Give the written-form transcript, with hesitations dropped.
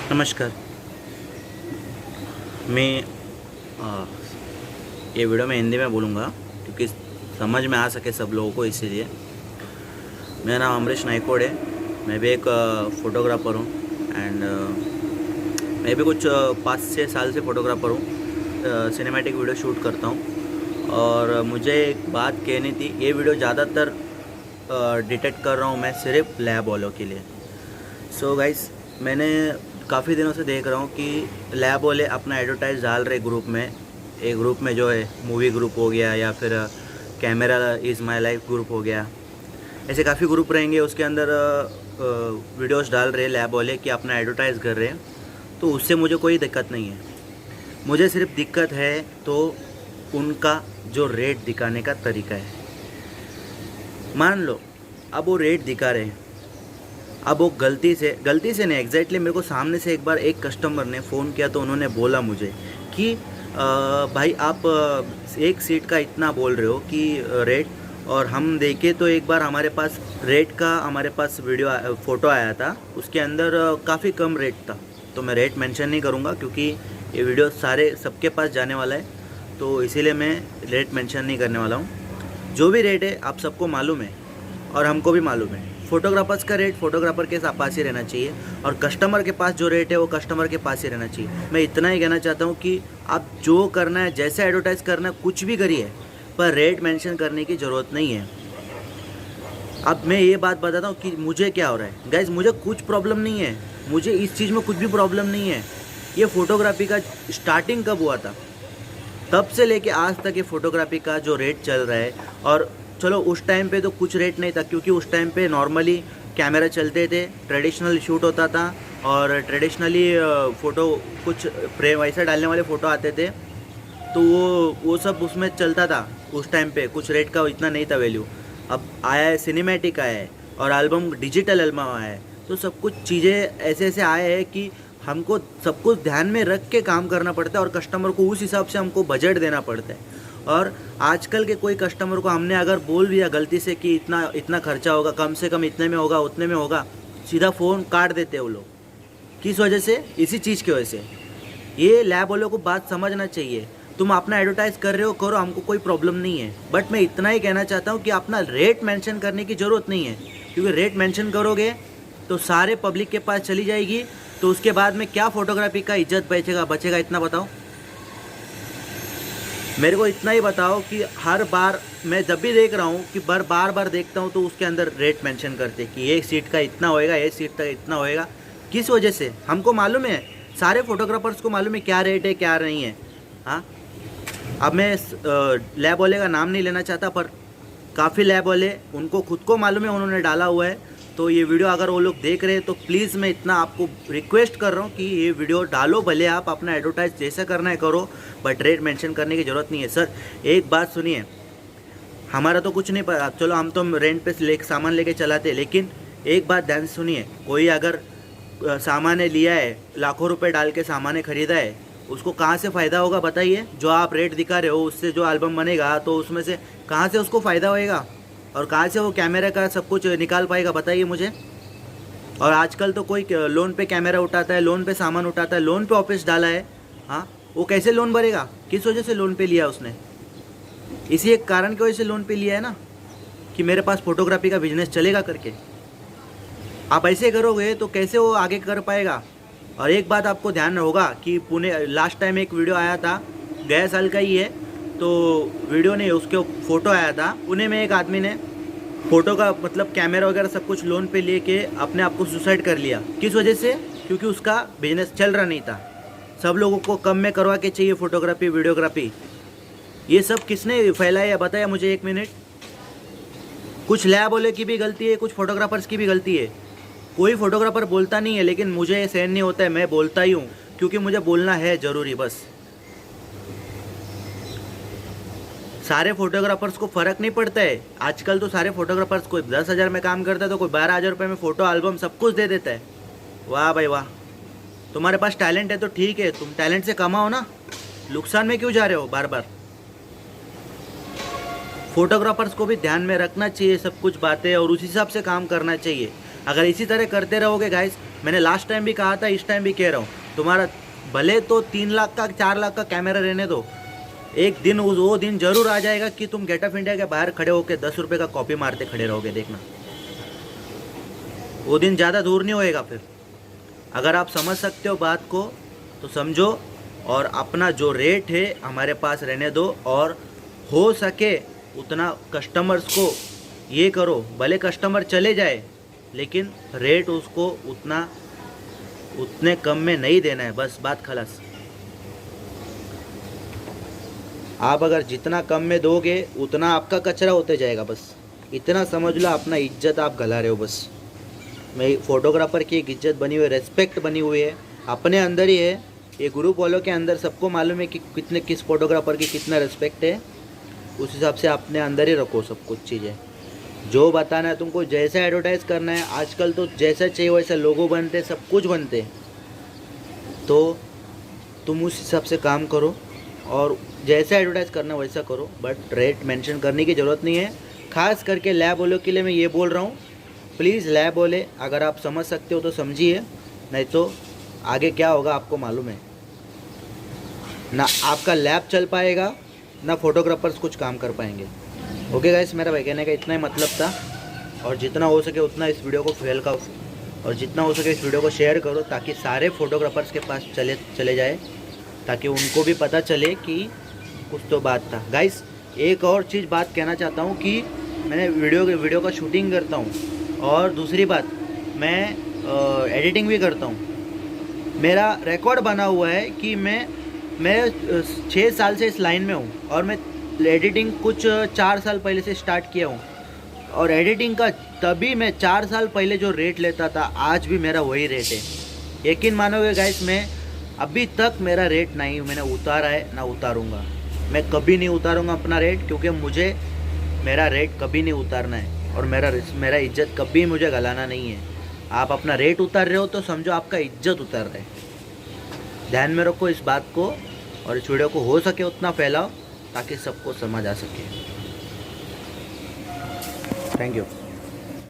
नमस्कार। मैं ये वीडियो में हिंदी में बोलूँगा क्योंकि समझ में आ सके सब लोगों को, इसीलिए। मेरा नाम अमरीश नाइकोड है। मैं भी एक फ़ोटोग्राफ़र हूँ एंड मैं भी कुछ 5-6 साल से फ़ोटोग्राफ़र हूँ। सिनेमैटिक वीडियो शूट करता हूँ और मुझे एक बात कहनी थी। ये वीडियो ज़्यादातर डिटेक्ट कर रहा हूँ मैं सिर्फ लैब वालों के लिए। सो गाइस, मैंने काफ़ी दिनों से देख रहा हूँ कि लैब वाले अपना एडवर्टाइज डाल रहे ग्रुप में। एक ग्रुप में जो है मूवी ग्रुप हो गया या फिर camera is my life group हो गया, ऐसे काफ़ी ग्रुप रहेंगे। उसके अंदर वीडियोस डाल रहे लैब वाले कि अपना एडवर्टाइज़ कर रहे हैं। तो उससे मुझे कोई दिक्कत नहीं है। मुझे सिर्फ दिक्कत है तो उनका जो रेट दिखाने का तरीका है। मान लो अब वो रेट दिखा रहे हैं, अब वो गलती से नहीं, एग्जैक्टली मेरे को सामने से एक बार एक कस्टमर ने फ़ोन किया तो उन्होंने बोला मुझे कि भाई आप एक सीट का इतना बोल रहे हो कि रेट, और हम देखे तो एक बार हमारे पास रेट का वीडियो फ़ोटो आया था, उसके अंदर काफ़ी कम रेट था। तो मैं रेट मेंशन नहीं करूँगा क्योंकि ये वीडियो सबके पास जाने वाला है, तो इसीलिए मैं रेट मेंशन नहीं करने वाला हूँ। जो भी रेट है आप सबको मालूम है और हमको भी मालूम है। फ़ोटोग्राफर्स का रेट फ़ोटोग्राफर के पास ही रहना चाहिए और कस्टमर के पास जो रेट है वो कस्टमर के पास ही रहना चाहिए। मैं इतना ही कहना चाहता हूँ कि आप जो करना है, जैसे एडवर्टाइज़ करना है, कुछ भी करिए, पर रेट मेंशन करने की ज़रूरत नहीं है। अब मैं ये बात बताता हूँ कि मुझे क्या हो रहा है। गाइज़, मुझे कुछ प्रॉब्लम नहीं है, मुझे इस चीज़ में कुछ भी प्रॉब्लम नहीं है। ये फ़ोटोग्राफी का स्टार्टिंग कब हुआ था, तब से लेके आज तक ये फ़ोटोग्राफी का जो रेट चल रहा है। और चलो उस टाइम पे तो कुछ रेट नहीं था क्योंकि उस टाइम पे नॉर्मली कैमरा चलते थे, ट्रेडिशनल शूट होता था और ट्रेडिशनली फ़ोटो कुछ फ्रेम वैसा डालने वाले फ़ोटो आते थे, तो वो सब उसमें चलता था। उस टाइम पे कुछ रेट का इतना नहीं था वैल्यू। अब आया है सिनेमैटिक आया है और एल्बम, डिजिटल एल्बम आया है, तो सब कुछ चीज़ें ऐसे ऐसे आए हैं कि हमको सब कुछ ध्यान में रख के काम करना पड़ता है और कस्टमर को उस हिसाब से हमको बजट देना पड़ता है। और आजकल के कोई कस्टमर को हमने अगर बोल दिया गलती से कि इतना इतना खर्चा होगा, कम से कम इतने में होगा, उतने में होगा, सीधा फ़ोन काट देते हैं वो लोग। किस वजह से? इसी चीज़ की वजह से। ये लैब वालों को बात समझना चाहिए। तुम अपना एडवर्टाइज़ कर रहे हो, करो, हमको कोई प्रॉब्लम नहीं है, बट मैं इतना ही कहना चाहता हूँ कि अपना रेट मेंशन करने की ज़रूरत नहीं है। क्योंकि रेट मेंशन करोगे तो सारे पब्लिक के पास चली जाएगी, तो उसके बाद में क्या फ़ोटोग्राफी का इज्जत बचेगा इतना बताओ। मेरे को इतना ही बताओ कि हर बार मैं जब भी देख रहा हूँ कि बार बार देखता हूँ तो उसके अंदर रेट मेंशन करते कि एक सीट का इतना होएगा, एक सीट का इतना होएगा। किस वजह से? हमको मालूम है, सारे फोटोग्राफर्स को मालूम है क्या रेट है क्या नहीं है। हाँ, अब मैं लैब वाले का नाम नहीं लेना चाहता, पर काफ़ी लैब वाले उनको खुद को मालूम है, उन्होंने डाला हुआ है। तो ये वीडियो अगर वो लोग देख रहे हैं तो प्लीज़ मैं इतना आपको रिक्वेस्ट कर रहा हूँ कि ये वीडियो डालो, भले आप अपना एडवर्टाइज जैसा करना है करो, बट रेट मेंशन करने की ज़रूरत नहीं है। सर एक बात सुनिए, हमारा तो कुछ नहीं पता, चलो हम तो रेंट पे सामान लेके चलाते, लेकिन एक बात ध्यान से सुनिए, कोई अगर सामान लिया है, लाखों रुपए डाल के सामान ख़रीदा है, उसको कहाँ से फ़ायदा होगा बताइए? जो आप रेट दिखा रहे हो उससे जो एल्बम बनेगा तो उसमें से कहाँ से उसको फ़ायदा होएगा और कहाँ से वो कैमरे का सब कुछ निकाल पाएगा बताइए मुझे। और आजकल तो कोई लोन पे कैमरा उठाता है, लोन पे सामान उठाता है, लोन पे ऑफिस डाला है। हाँ, वो कैसे लोन भरेगा? किस वजह से लोन पे लिया उसने? इसी एक कारण की वजह से लोन पे लिया है ना, कि मेरे पास फोटोग्राफी का बिजनेस चलेगा करके। आप ऐसे करोगे तो कैसे वो आगे कर पाएगा? और एक बात आपको ध्यान होगा कि पुणे लास्ट टाइम एक वीडियो आया था, गया साल का ही है, तो वीडियो नहीं उसके फ़ोटो आया था। पुणे में एक आदमी ने फ़ोटो का मतलब कैमरा वगैरह सब कुछ लोन पे लेके अपने आप को सुसाइड कर लिया। किस वजह से? क्योंकि उसका बिजनेस चल रहा नहीं था। सब लोगों को कम में करवा के चाहिए फ़ोटोग्राफी, वीडियोग्राफी। ये सब किसने फैलाया बताया मुझे? एक मिनट। कुछ लैब वाले की भी गलती है, कुछ फोटोग्राफर्स की भी गलती है। कोई फोटोग्राफर बोलता नहीं है, लेकिन मुझे सहन नहीं होता है, मैं बोलता ही हूँ क्योंकि मुझे बोलना है ज़रूरी। बस सारे फोटोग्राफर्स को फ़र्क नहीं पड़ता है। आजकल तो सारे फोटोग्राफर्स, कोई 10,000 में काम करता है तो कोई 12,000 रुपये में फ़ोटो एल्बम सब कुछ दे देता है। वाह भाई वाह, तुम्हारे पास टैलेंट है तो ठीक है, तुम टैलेंट से कमाओ ना, नुकसान में क्यों जा रहे हो बार बार? फोटोग्राफर्स को भी ध्यान में रखना चाहिए सब कुछ बातें और उस हिसाब से काम करना चाहिए। अगर इसी तरह करते रहोगे गाइस मैंने लास्ट टाइम भी कहा था, इस टाइम भी कह रहा हूँ, तुम्हारा भले तो 3 लाख का 4 लाख का कैमरा रहने दो, एक दिन वो दिन जरूर आ जाएगा कि तुम गेट ऑफ इंडिया के बाहर खड़े होकर 10 रुपये का कॉपी मारते खड़े रहोगे, देखना वो दिन ज़्यादा दूर नहीं होएगा। फिर अगर आप समझ सकते हो बात को तो समझो, और अपना जो रेट है हमारे पास रहने दो, और हो सके उतना कस्टमर्स को ये करो, भले कस्टमर चले जाए लेकिन रेट उसको उतने कम में नहीं देना है, बस बात खलास। आप अगर जितना कम में दोगे उतना आपका कचरा होते जाएगा, बस इतना समझ लो, अपना इज्जत आप गला रहे हो। बस मैं फोटोग्राफर की एक इज्जत बनी हुई है, रेस्पेक्ट बनी हुई है अपने अंदर ही है, ये ग्रुप वालों के अंदर सबको मालूम है कि किस फोटोग्राफर की कितना रेस्पेक्ट है, उस हिसाब से अपने अंदर ही रखो सब कुछ चीज़ें। जो बताना है तुमको, जैसा एडवर्टाइज़ करना है, आजकल तो जैसा चाहिए वैसा लोगो बनते, सब कुछ बनते, तो तुम उस हिसाब से काम करो और जैसा एडवर्टाइज़ करना वैसा करो, बट रेट मेंशन करने की ज़रूरत नहीं है। खास करके लैब वालों के लिए मैं ये बोल रहा हूँ, प्लीज़ लैब वाले अगर आप समझ सकते हो तो समझिए, नहीं तो आगे क्या होगा आपको मालूम है ना, आपका लैब चल पाएगा ना फोटोग्राफर्स कुछ काम कर पाएंगे। ओके गाइस, मेरा कहने का इतना ही मतलब था, और जितना हो सके उतना इस वीडियो को फैलाओ और जितना हो सके इस वीडियो को शेयर करो, ताकि सारे फोटोग्राफर्स के पास चले जाए, ताकि उनको भी पता चले कि कुछ तो बात था। गाइस एक और चीज़ बात कहना चाहता हूँ कि मैंने वीडियो का शूटिंग करता हूँ, और दूसरी बात मैं एडिटिंग भी करता हूँ। मेरा रिकॉर्ड बना हुआ है कि मैं 6 साल से इस लाइन में हूँ, और मैं एडिटिंग कुछ 4 साल पहले से स्टार्ट किया हूँ, और एडिटिंग का तभी मैं 4 साल पहले जो रेट लेता था आज भी मेरा वही रेट है। यकीन मानोगे गाइस, मैं अभी तक मेरा रेट नहीं मैंने उतारा है ना उतारूँगा, मैं कभी नहीं उतारूँगा अपना रेट, क्योंकि मुझे मेरा रेट कभी नहीं उतारना है, और मेरा इज्जत कभी मुझे गलाना नहीं है। आप अपना रेट उतार रहे हो तो समझो आपका इज्जत उतार रहे है। ध्यान में रखो इस बात को, और इस वीडियो को हो सके उतना फैलाओ ताकि सबको समझ आ सके। Thank you.